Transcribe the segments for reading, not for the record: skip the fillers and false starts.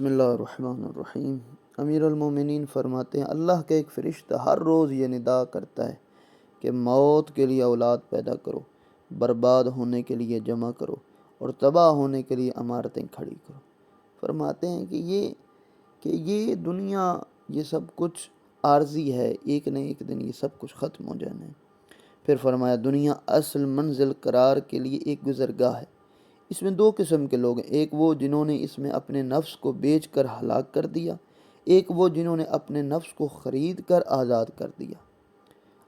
بسم اللہ الرحمن الرحیم۔ امیر المومنین فرماتے ہیں اللہ کا ایک فرشتہ ہر روز یہ ندا کرتا ہے کہ موت کے لیے اولاد پیدا کرو، برباد ہونے کے لیے جمع کرو اور تباہ ہونے کے لیے عمارتیں کھڑی کرو۔ فرماتے ہیں کہ یہ دنیا، یہ سب کچھ عارضی ہے، ایک نہ ایک دن یہ سب کچھ ختم ہو جانا ہے۔ پھر فرمایا دنیا اصل منزل قرار کے لیے ایک گزرگاہ ہے۔ اس میں دو قسم کے لوگ ہیں، ایک وہ جنہوں نے اس میں اپنے نفس کو بیچ کر ہلاک کر دیا، ایک وہ جنہوں نے اپنے نفس کو خرید کر آزاد کر دیا۔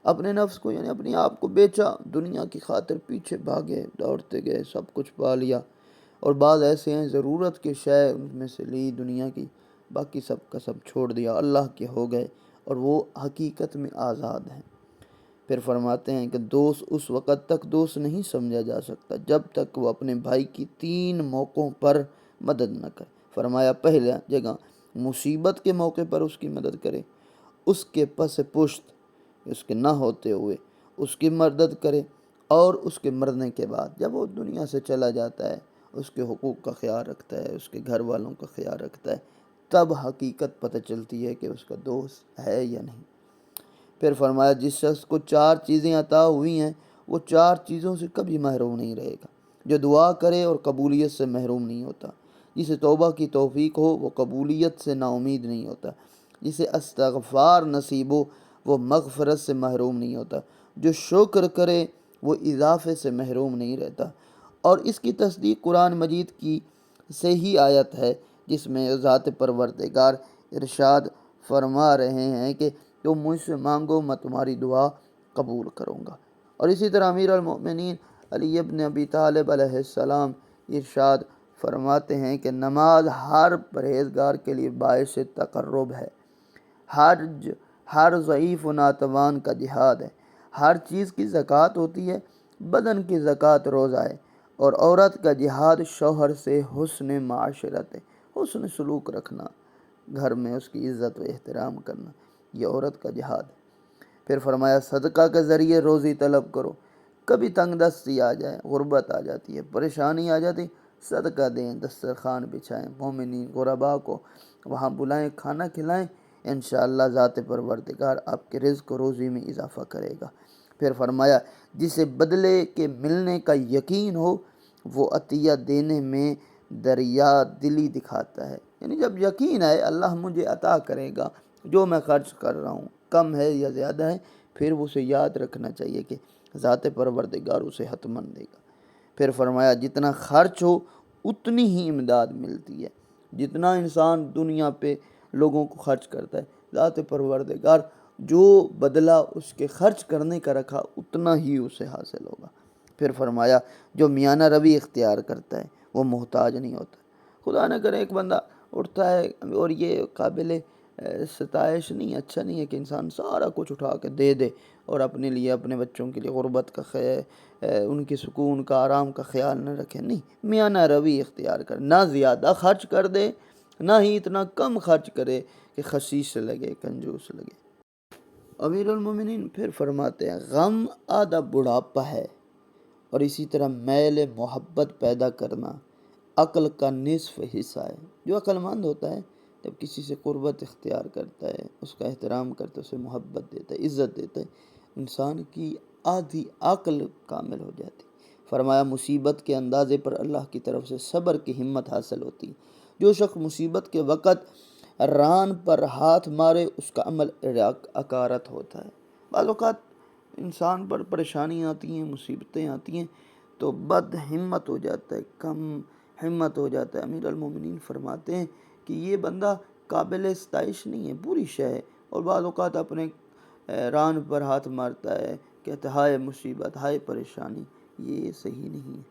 اپنے نفس کو یعنی اپنے آپ کو بیچا، دنیا کی خاطر پیچھے بھاگے، دوڑتے گئے، سب کچھ پا لیا، اور بعض ایسے ہیں ضرورت کے شے ان میں سے لی دنیا کی، باقی سب کا سب چھوڑ دیا، اللہ کے ہو گئے اور وہ حقیقت میں آزاد ہیں۔ پھر فرماتے ہیں کہ دوست اس وقت تک دوست نہیں سمجھا جا سکتا جب تک وہ اپنے بھائی کی 3 موقعوں پر مدد نہ کرے۔ فرمایا پہلا جگہ مصیبت کے موقع پر اس کی مدد کرے، اس کے پس پشت، اس کے نہ ہوتے ہوئے اس کی مدد کرے، اور اس کے مرنے کے بعد جب وہ دنیا سے چلا جاتا ہے اس کے حقوق کا خیال رکھتا ہے، اس کے گھر والوں کا خیال رکھتا ہے، تب حقیقت پتہ چلتی ہے کہ اس کا دوست ہے یا نہیں۔ پھر فرمایا جس شخص کو 4 چیزیں عطا ہوئی ہیں وہ 4 چیزوں سے کبھی محروم نہیں رہے گا۔ جو دعا کرے اور قبولیت سے محروم نہیں ہوتا، جسے توبہ کی توفیق ہو وہ قبولیت سے نا امید نہیں ہوتا، جسے استغفار نصیب ہو وہ مغفرت سے محروم نہیں ہوتا، جو شکر کرے وہ اضافے سے محروم نہیں رہتا۔ اور اس کی تصدیق قرآن مجید کی صحیح آیت ہے جس میں ذات پروردگار ارشاد فرما رہے ہیں کہ تم مجھ سے مانگو میں تمہاری دعا قبول کروں گا۔ اور اسی طرح امیر المؤمنین علی ابن ابی طالب علیہ السلام ارشاد فرماتے ہیں کہ نماز ہر پرہیزگار کے لیے باعث تقرب ہے، حج ہر ضعیف و ناتوان کا جہاد ہے، ہر چیز کی زکوٰۃ ہوتی ہے، بدن کی زکوٰۃ روزہ ہے، اور عورت کا جہاد شوہر سے حسن معاشرت ہے، حسن سلوک رکھنا، گھر میں اس کی عزت و احترام کرنا، یہ عورت کا جہاد ہے۔ پھر فرمایا صدقہ کے ذریعے روزی طلب کرو، کبھی تنگ دستی آ جائے، غربت آ جاتی ہے، پریشانی آ جاتی، صدقہ دیں، دسترخوان بچھائیں، مومنین غرباء کو وہاں بلائیں، کھانا کھلائیں، انشاءاللہ ذات پروردگار آپ کے رزق و روزی میں اضافہ کرے گا۔ پھر فرمایا جسے بدلے کے ملنے کا یقین ہو وہ عطیہ دینے میں دریا دلی دکھاتا ہے، یعنی جب یقین ہے اللہ مجھے عطا کرے گا، جو میں خرچ کر رہا ہوں کم ہے یا زیادہ ہے، پھر اسے یاد رکھنا چاہیے کہ ذات پروردگار اسے حتماً دے گا۔ پھر فرمایا جتنا خرچ ہو اتنی ہی امداد ملتی ہے، جتنا انسان دنیا پہ لوگوں کو خرچ کرتا ہے، ذات پروردگار جو بدلہ اس کے خرچ کرنے کا رکھا اتنا ہی اسے حاصل ہوگا۔ پھر فرمایا جو میانہ روی اختیار کرتا ہے وہ محتاج نہیں ہوتا۔ خدا نہ کرے ایک بندہ اٹھتا ہے، اور یہ قابل ستائش نہیں، اچھا نہیں ہے کہ انسان سارا کچھ اٹھا کے دے دے اور اپنے لیے، اپنے بچوں کے لیے غربت کا ان کے سکون کا، آرام کا خیال نہ رکھے۔ نہیں، میانہ روی اختیار کر، نہ زیادہ خرچ کر دے نہ ہی اتنا کم خرچ کرے کہ خسیس لگے، کنجوس لگے۔ امیر المومنین پھر فرماتے ہیں غم آدھا بڑھاپا ہے، اور اسی طرح میل محبت پیدا کرنا عقل کا نصف حصہ ہے۔ جو عقل مند ہوتا ہے جب کسی سے قربت اختیار کرتا ہے، اس کا احترام کرتا ہے، اسے محبت دیتا ہے، عزت دیتا ہے، انسان کی آدھی عقل کامل ہو جاتی۔ فرمایا مصیبت کے اندازے پر اللہ کی طرف سے صبر کی ہمت حاصل ہوتی۔ جو شخص مصیبت کے وقت ران پر ہاتھ مارے اس کا عمل عکارت ہوتا ہے۔ بعض اوقات انسان پر پریشانیاں آتی ہیں، مصیبتیں آتی ہیں تو بد ہمت ہو جاتا ہے، کم ہمت ہو جاتا ہے۔ امیر المومنین فرماتے ہیں کہ یہ بندہ قابل ستائش نہیں ہے، بری شے ہے، اور بعض اوقات اپنے ران پر ہاتھ مارتا ہے، کہتا ہے ہائے مصیبت، ہائے پریشانی، یہ صحیح نہیں ہے۔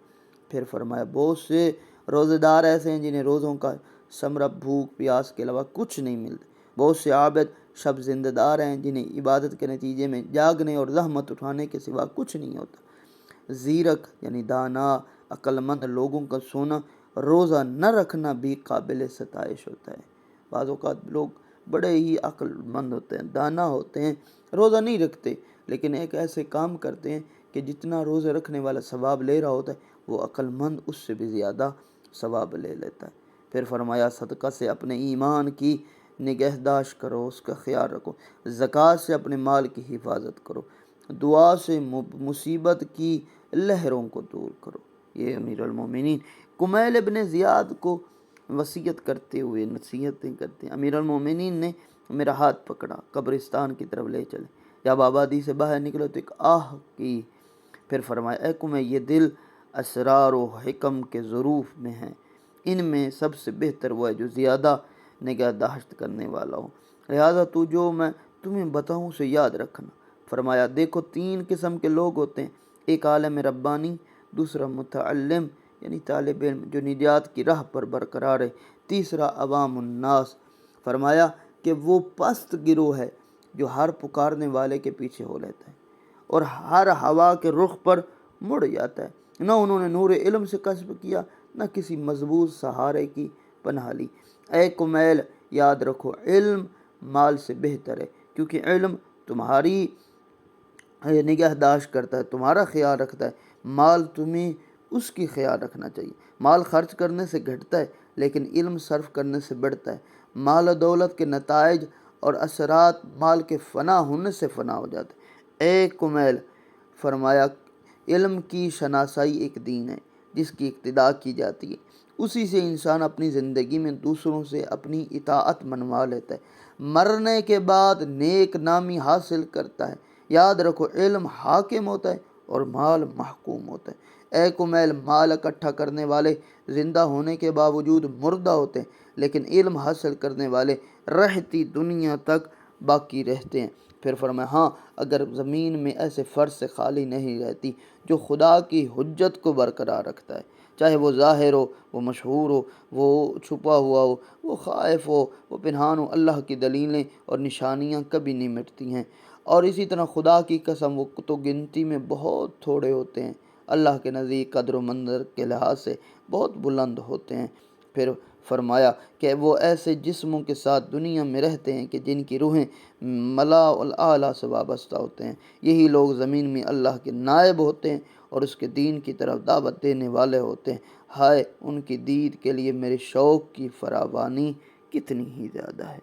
پھر فرمایا بہت سے روزے دار ایسے ہیں جنہیں روزوں کا ثمرہ بھوک پیاس کے علاوہ کچھ نہیں ملتا۔ بہت سے عابد شب زندہ دار ہیں جنہیں عبادت کے نتیجے میں جاگنے اور زحمت اٹھانے کے سوا کچھ نہیں ہوتا۔ زیرک یعنی دانا، عقل مند لوگوں کا سونا، روزہ نہ رکھنا بھی قابل ستائش ہوتا ہے۔ بعض اوقات لوگ بڑے ہی عقل مند ہوتے ہیں، دانا ہوتے ہیں، روزہ نہیں رکھتے، لیکن ایک ایسے کام کرتے ہیں کہ جتنا روزہ رکھنے والا ثواب لے رہا ہوتا ہے وہ عقل مند اس سے بھی زیادہ ثواب لے لیتا ہے۔ پھر فرمایا صدقہ سے اپنے ایمان کی نگہداشت کرو، اس کا خیال رکھو، زکوٰۃ سے اپنے مال کی حفاظت کرو، دعا سے مصیبت کی لہروں کو دور کرو۔ یہ امیر المومنین کمیل ابن زیاد کو وصیت کرتے ہوئے نصیحتیں کرتے ہیں۔ امیر المومنین نے میرا ہاتھ پکڑا، قبرستان کی طرف لے چلے، جب آبادی سے باہر نکلے تو ایک آہ کی، پھر فرمایا اے کمیل، یہ دل اسرار و حکم کے ظروف میں ہیں، ان میں سب سے بہتر وہ ہے جو زیادہ نگہداشت کرنے والا ہو، لہذا تو جو میں تمہیں بتاؤں اسے یاد رکھنا۔ فرمایا دیکھو 3 قسم کے لوگ ہوتے ہیں، ایک عالم ربانی، دوسرا متعلم یعنی طالب علم جو نجات کی راہ پر برقرار ہے، تیسرا عوام الناس، فرمایا کہ وہ پست گروہ ہے جو ہر پکارنے والے کے پیچھے ہو لیتا ہے اور ہر ہوا کے رخ پر مڑ جاتا ہے، نہ انہوں نے نور علم سے کسب کیا، نہ کسی مضبوط سہارے کی پناہ لی۔ اے کمیل یاد رکھو، علم مال سے بہتر ہے، کیونکہ علم تمہاری نگہداشت کرتا ہے، تمہارا خیال رکھتا ہے، مال تمہیں اس کی خیال رکھنا چاہیے۔ مال خرچ کرنے سے گھٹتا ہے لیکن علم صرف کرنے سے بڑھتا ہے۔ مال و دولت کے نتائج اور اثرات مال کے فنا ہونے سے فنا ہو جاتے ہیں۔ اے کمیل، فرمایا علم کی شناسائی ایک دین ہے جس کی اقتداء کی جاتی ہے، اسی سے انسان اپنی زندگی میں دوسروں سے اپنی اطاعت منوا لیتا ہے، مرنے کے بعد نیک نامی حاصل کرتا ہے۔ یاد رکھو علم حاکم ہوتا ہے اور مال محکوم ہوتا ہے۔ اے کمیل، مال اکٹھا کرنے والے زندہ ہونے کے باوجود مردہ ہوتے ہیں، لیکن علم حاصل کرنے والے رہتی دنیا تک باقی رہتے ہیں۔ پھر فرمایا ہاں، اگر زمین میں ایسے فرد سے خالی نہیں رہتی جو خدا کی حجت کو برقرار رکھتا ہے، چاہے وہ ظاہر ہو، وہ مشہور ہو، وہ چھپا ہوا ہو، وہ خائف ہو، وہ پنہان ہو، اللہ کی دلیلیں اور نشانیاں کبھی نہیں مٹتی ہیں۔ اور اسی طرح خدا کی قسم وہ تو گنتی میں بہت تھوڑے ہوتے ہیں، اللہ کے نزدیک قدر و منظر کے لحاظ سے بہت بلند ہوتے ہیں۔ پھر فرمایا کہ وہ ایسے جسموں کے ساتھ دنیا میں رہتے ہیں کہ جن کی روحیں ملا الاعلیٰ سے وابستہ ہوتے ہیں، یہی لوگ زمین میں اللہ کے نائب ہوتے ہیں اور اس کے دین کی طرف دعوت دینے والے ہوتے ہیں۔ ہائے ان کی دید کے لیے میرے شوق کی فراوانی کتنی ہی زیادہ ہے۔